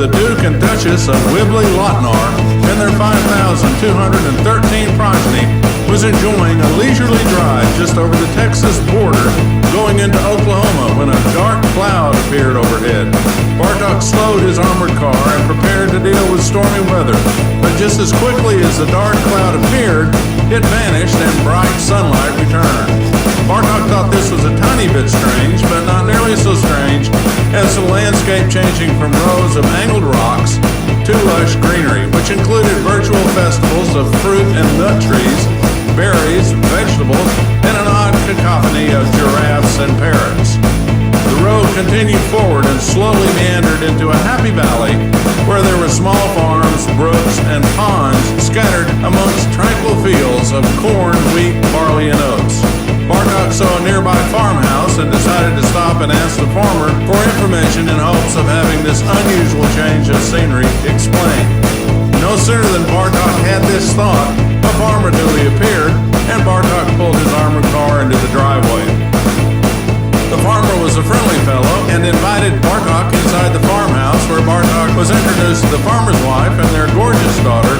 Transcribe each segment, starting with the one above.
the Duke and Duchess of Wibbly-Lotnar and their 5,213 progeny was enjoying a leisurely drive just over the Texas border going into Oklahoma when a dark cloud appeared overhead. Bartok slowed his armored car and prepared to deal with stormy weather, but just as quickly as the dark cloud appeared, it vanished and bright sunlight returned. Bartok thought this was a tiny bit strange, but not nearly so strange as the landscape changing from rows of angled rocks to lush greenery, which included virtual festivals of fruit and nut trees, berries, vegetables, and an odd cacophony of giraffes and parrots. The road continued forward and slowly meandered into a happy valley where there were small farms, brooks, and ponds scattered amongst tranquil fields of corn, wheat, barley, and oats. Bartok saw a nearby farmhouse and decided to stop and ask the farmer for information in hopes of having this unusual change of scenery explained. No sooner than Bartok had this thought, a farmer duly appeared, and Bartok pulled his armored car into the driveway. The farmer was a friendly fellow and invited Bartok inside the farmhouse, where Bartok was introduced to the farmer's wife and their gorgeous daughter,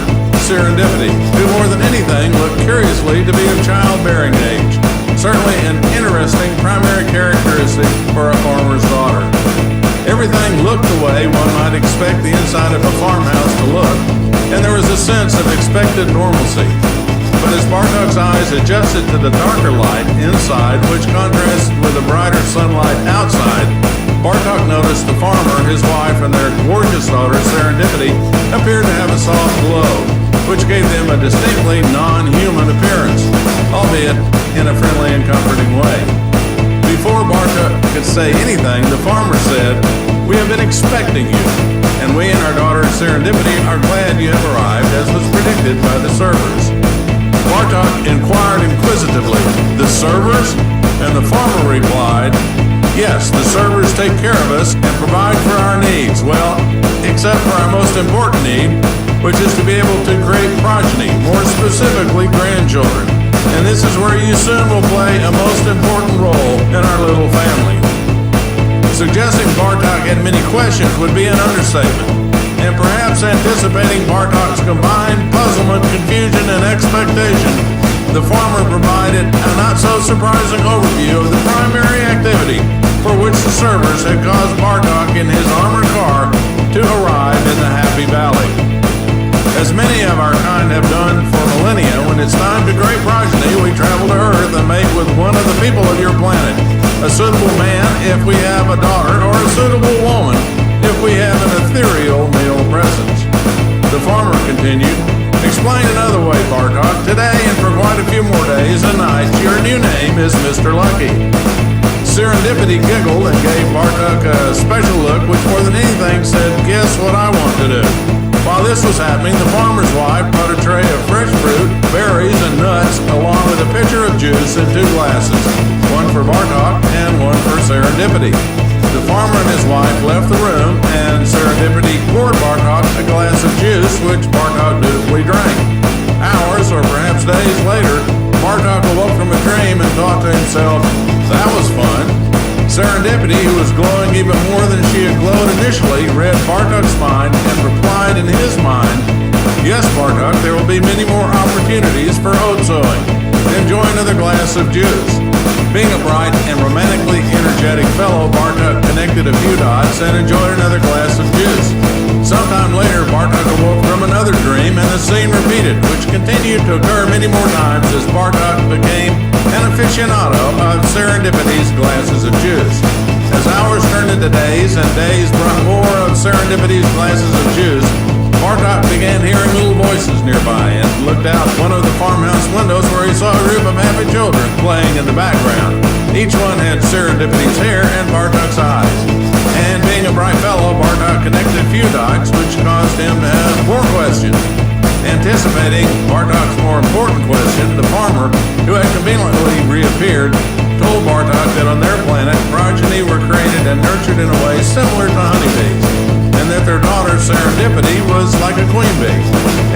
Serendipity, who more than anything looked curiously to be of childbearing age. Certainly an interesting primary characteristic for a farmer's daughter. Everything looked the way one might expect the inside of a farmhouse to look, and there was a sense of expected normalcy. But as Bartok's eyes adjusted to the darker light inside, which contrasted with the brighter sunlight outside, Bartok noticed the farmer, his wife, and their gorgeous daughter, Serendipity, appeared to have a soft glow, which gave them a distinctly non-human appearance, albeit in a friendly and comforting way. Before Bartok could say anything, the farmer said, "We have been expecting you, and we and our daughter Serendipity are glad you have arrived, as was predicted by the servers." Bartok inquired inquisitively, "The servers?" And the farmer replied, "Yes, the servers take care of us and provide for our needs. Well, except for our most important need, which is to be able to create progeny, more specifically grandchildren. And this is where you soon will play a most important role in our little family." Suggesting Bartok had many questions would be an understatement, and perhaps anticipating Bartok's combined puzzlement, confusion, and expectation, the farmer provided a not-so-surprising overview of the primary activity for which the servers had caused Bartok in his armored car to arrive in the Happy Valley. As many of our kind have done for millennia, when it's time to create progeny, we travel to Earth and mate with one of the people of your planet. A suitable man if we have a daughter, or a suitable woman if we have an ethereal male presence. The farmer continued, "Explain another way, Bartok. Today and for quite a few more days and nights, your new name is Mr. Lucky." Serendipity giggled and gave Bartok a special look, which more than anything said, "Guess what I want to do." While this was happening, the farmer's wife brought a tray of fresh fruit, berries, and nuts, along with a pitcher of juice and 2 glasses, one for Bartok and one for Serendipity. The farmer and his wife left the room, and Serendipity poured Bartok a glass of juice, which Bartok dutifully drank. Hours, or perhaps days later, Bartok awoke from a dream and thought to himself, "That was fun." Serendipity, who was glowing even more than she had glowed initially, read Bartok's mind and replied in his mind, "Yes, Bartok, there will be many more opportunities for oat sowing. Enjoy another glass of juice." Being a bright and romantically energetic fellow, Bartok connected a few dots and enjoyed another glass of juice. Sometime later, Bartok awoke from another dream, and the scene repeated, which continued to occur many more times as Bartok became an aficionado of Serendipity's glasses of juice. As hours turned into days and days brought more of Serendipity's glasses of juice, Bartok began hearing little voices nearby and looked out one of the farmhouse windows, where he saw a group of happy children playing in the background. Each one had Serendipity's hair and Bartok's eyes. And being a bright fellow, Bartok connected a few dots, which caused him to have more questions. Anticipating Bartok's more important question, the farmer, who had conveniently reappeared, told Bartok that on their planet, progeny were created and nurtured in a way similar to honeybees, and that their daughter Serendipity was like a queen bee,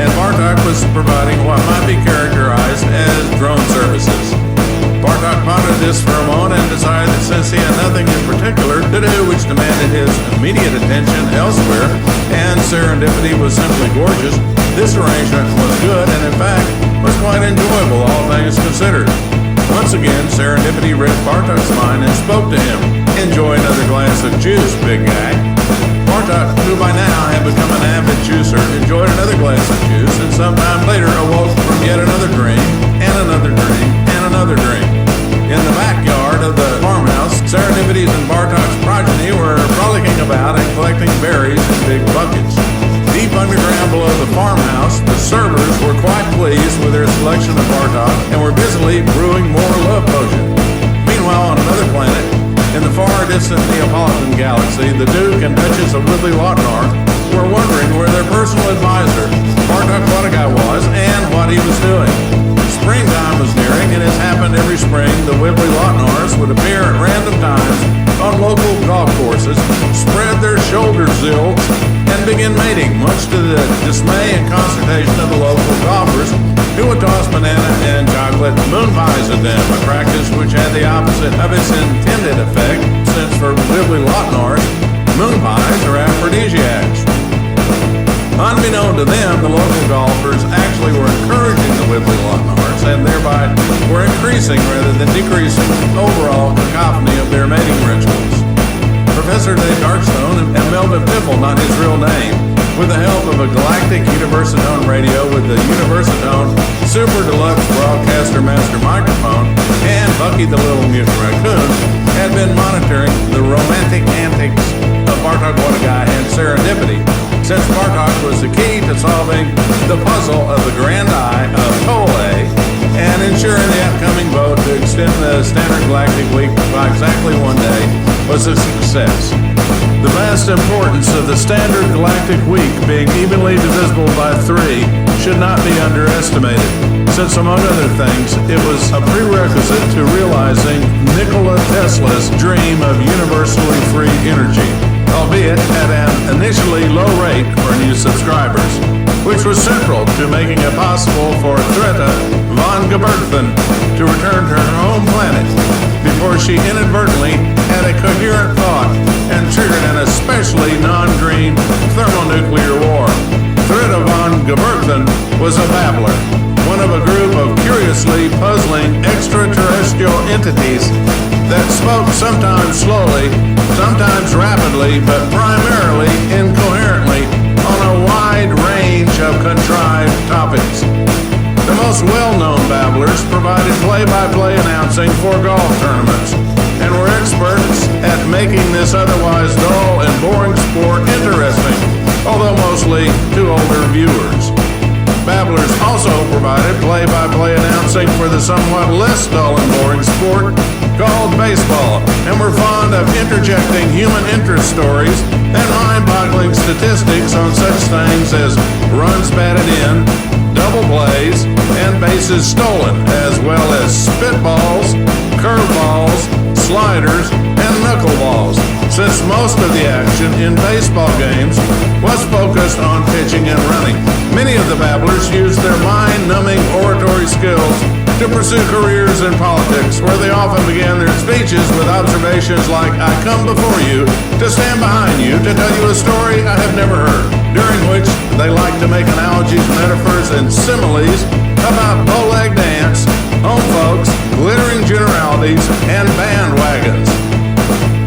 and Bartok was providing what might be characterized as drone services. Bartok pondered this for a moment and decided that since he had nothing in particular to do which demanded his immediate attention elsewhere, and serendipity was simply gorgeous, this arrangement was good and in fact was quite enjoyable, all things considered. Once again, serendipity read Bartok's mind and spoke to him. "Enjoy another glass of juice, big guy." Bartok, who by now had become an avid juicer, enjoyed another glass of juice and sometime later awoke from yet another dream, and another dream, and another dream. In the backyard of the farmhouse, Serendipity's and Bartok's progeny were frolicking about and collecting berries in big buckets. Deep underground below the farmhouse, the servers were quite pleased with their selection of Bartok and were busily brewing more love potion. Meanwhile, on another planet, in the far distant Neapolitan galaxy, the Duke and Duchess of Wibbly-Lochnar were wondering where their personal advisor, Bartok Wadagai, was and what he was doing. Springtime was nearing, and as happened every spring, the Wibbly-Lochnaurs would appear at random times on local golf courses, spread their shoulder zilts, and begin mating, much to the dismay and consternation of the local golfers, who would toss banana and chocolate moon pies at them, a practice which had the opposite of its intended effect, since for Wibbly-Lochnaurs, moon pies are aphrodisiacs. Unbeknown to them, the local golfers actually were encouraging the Wibbly-Lochnaurs and thereby were increasing rather than decreasing overall cacophony of their mating rituals. Professor Dave Darkstone and Melvin Piffle, not his real name, with the help of a galactic Universatone radio with the Universatone Super Deluxe Broadcaster Master Microphone, and Bucky the Little Mutant Raccoon, had been monitoring the romantic antics of Bartok Wadagai and Serendipity, since Bartok was the key to solving the puzzle of the Grand Eye of Tole and ensuring the upcoming vote to extend the Standard Galactic Week by exactly one day was a success. The vast importance of the Standard Galactic Week being evenly divisible by 3 should not be underestimated, since among other things, it was a prerequisite to realizing Nikola Tesla's dream of universally free energy, albeit at an initially low rate for new subscribers, which was central to making it possible for Greta von Geberthen to return to her home planet before she inadvertently had a coherent thought and triggered an especially non-green thermonuclear war. Greta von Geberthen was a babbler, one of a group of curiously puzzling extraterrestrial entities that spoke sometimes slowly, sometimes rapidly, but primarily incoherently on a wide range of contrived topics. The most well-known babblers provided play-by-play announcing for golf tournaments and were experts at making this otherwise dull and boring sport interesting, although mostly to older viewers. Babblers also provided play-by-play announcing for the somewhat less dull and boring sport called baseball, and were fond of interjecting human interest stories and mind-boggling statistics on such things as runs batted in, double plays, and bases stolen, as well as spitballs, curveballs, sliders, and knuckleballs, since most of the action in baseball games was focused on pitching and running. Many of the babblers used their mind-numbing oratory skills to pursue careers in politics, where they often began their speeches with observations like, "I come before you to stand behind you to tell you a story I have never heard," during which they liked to make analogies, metaphors, and similes about bow-leg dance, home folks, glittering generalities, and bandwagons.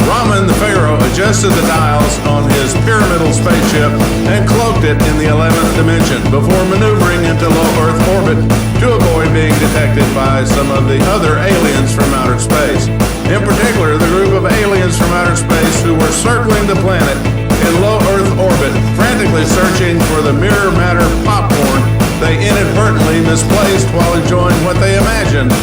Raman the Pharaoh adjusted the dials on his pyramidal spaceship and cloaked it in the 11th dimension before maneuvering into low Earth orbit to avoid being detected by some of the other aliens from outer space. In particular, the group of aliens from outer space who were circling the planet in low Earth orbit, frantically searching for the mirror matter popcorn they inadvertently misplaced while enjoying what they imagined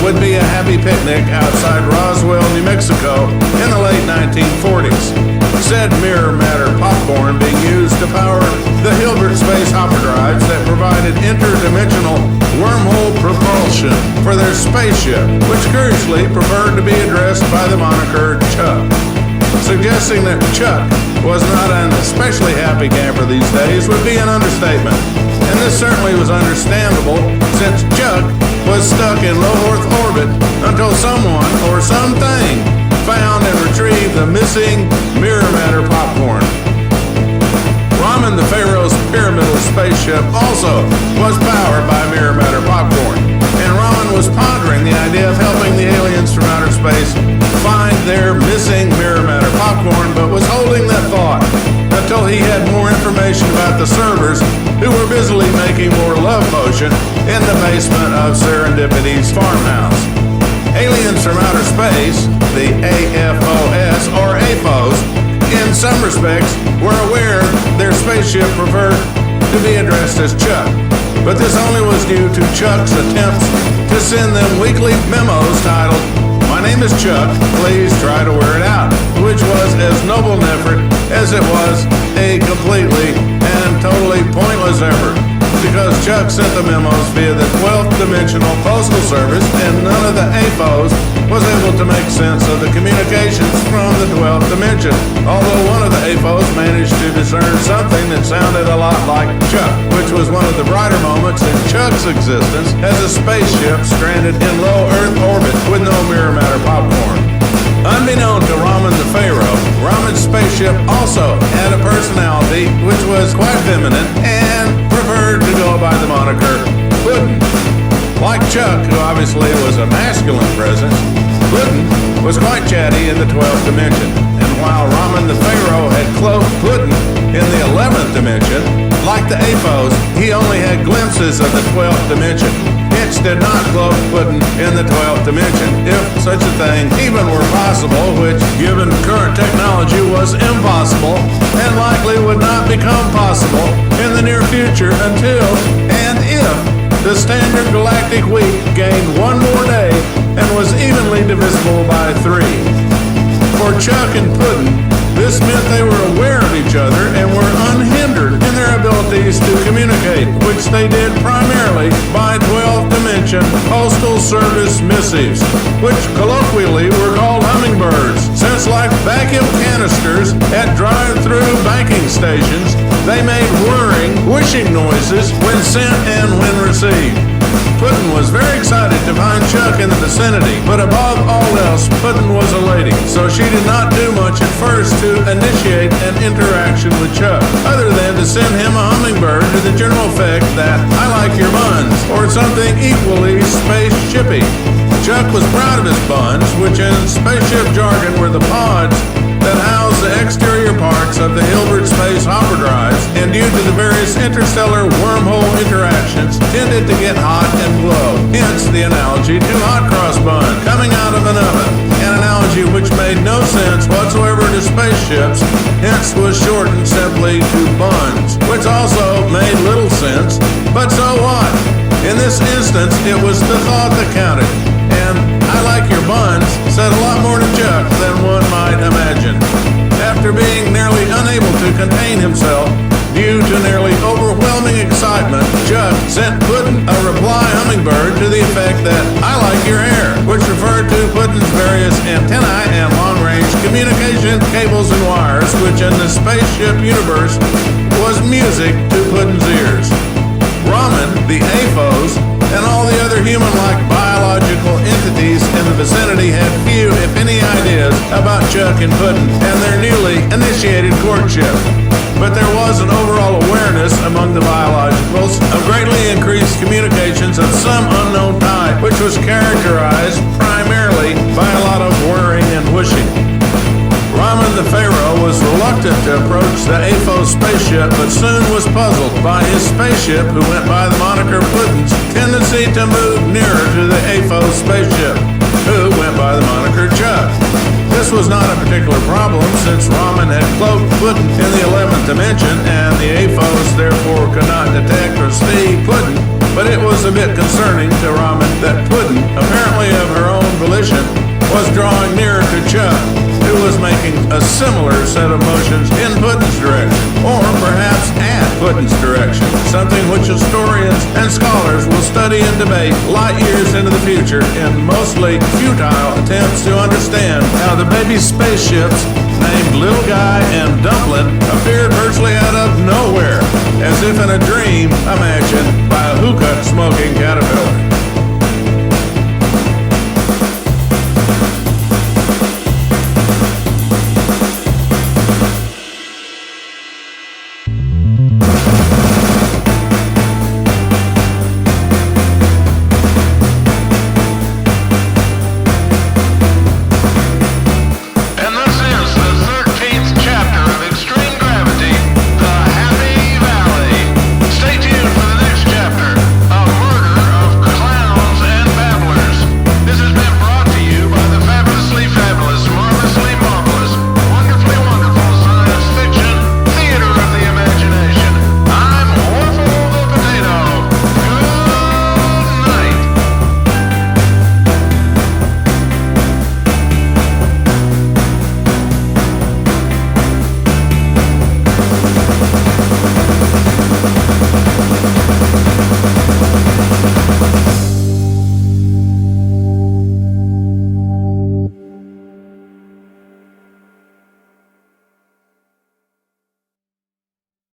would be a happy picnic outside Roswell, New Mexico in the late 1940s. Said mirror matter popcorn being used to power the Hilbert space hyperdrives that provided interdimensional wormhole propulsion for their spaceship, which curiously preferred to be addressed by the moniker Chuck. Suggesting that Chuck was not an especially happy camper these days would be an understatement. And this certainly was understandable, since Chuck was stuck in low Earth orbit until someone or something found and retrieved the missing mirror matter popcorn. spaceship also was powered by mirror matter popcorn. And Raman was pondering the idea of helping the aliens from outer space find their missing mirror matter popcorn, but was holding that thought until he had more information about the servers who were busily making more love potion in the basement of Serendipity's farmhouse. Aliens from outer space, the AFOS or AFOs, in some respects were aware their spaceship preferred to be addressed as Chuck. But this only was due to Chuck's attempts to send them weekly memos titled, "My name is Chuck, please try to wear it out," which was as noble an effort as it was a completely and totally pointless effort, because Chuck sent the memos via the 12th dimensional postal service, and none of the AFOs was able to make sense of the communications from the 12th dimension, although one of the AFOs managed to discern something that sounded a lot like Chuck, which was one of the brighter moments in Chuck's existence as a spaceship stranded in low Earth orbit with no mirror matter popcorn. Unbeknown to Raman the Pharaoh, Raman's spaceship also had a personality which was quite feminine and preferred to go by the moniker Puddin'. Like Chuck, who obviously was a masculine presence, Puddin' was quite chatty in the 12th dimension. And while Raman the Pharaoh had cloaked Puddin' in the 11th dimension, like the AFOs, he only had glimpses of the 12th dimension. Hitch did not cloak Puddin' in the 12th dimension, if such a thing even were possible, which, given current technology, was impossible and likely would not become possible in the near future until and if the standard galactic week gained one more day and was evenly divisible by 3. For Chuck and Puddin', this meant they were aware of each other and were unhindered in their abilities to communicate, which they did primarily by 12th dimension postal service missives, which colloquially were called hummingbirds, since like vacuum canisters at drive-through banking stations, they made whirring, whooshing noises when sent and when received. Puddin' was very excited to find Chuck in the vicinity, but above all else, Puddin' was a lady, so she did not do much at first to initiate an interaction with Chuck, other than to send him a hummingbird to the general effect that, "I like your buns," or something equally spaceshipy. Chuck was proud of his buns, which in spaceship jargon were the pods that house the exterior parts of the Hilbert space hopper drives, and due to the various interstellar wormhole interactions, tended to get hot and glow. Hence the analogy to hot cross bun coming out of an oven, an analogy which made no sense whatsoever to spaceships, hence was shortened simply to buns, which also made little sense, but so what? In this instance, it was the thought that counted, and "I like your buns" said a lot more to Chuck than one might imagine. After being nearly unable to contain himself due to nearly overwhelming excitement, Chuck sent Puddin' a reply hummingbird to the effect that "I like your hair," which referred to Puddin's various antennae and long-range communication cables and wires, which in the spaceship universe was music to Puddin's ears. Raman, the AFOs, and all the other human-like biological entities in the vicinity had few, if any, ideas about Chuck and Puddin' and their newly initiated courtship. But there was an overall awareness among the biologicals of greatly increased communications of some unknown type, which was characterized primarily by a lot of whirring and whooshing. Raman the Pharaoh was reluctant to approach the AFO spaceship, but soon was puzzled by his spaceship, who went by the moniker Puddin's, tendency to move nearer to the AFO spaceship, who went by the moniker Chuck. This was not a particular problem, since Raman had cloaked Puddin' in the 11th dimension, and the AFOs therefore could not detect or see Puddin', but it was a bit concerning to Raman that Puddin', apparently of her own volition, was drawing nearer to Chuck, who was making a similar set of motions in Puddin's direction, or perhaps at Puddin's direction, something which historians and scholars will study and debate light years into the future in mostly futile attempts to understand how the baby spaceships named Little Guy and Dumplin'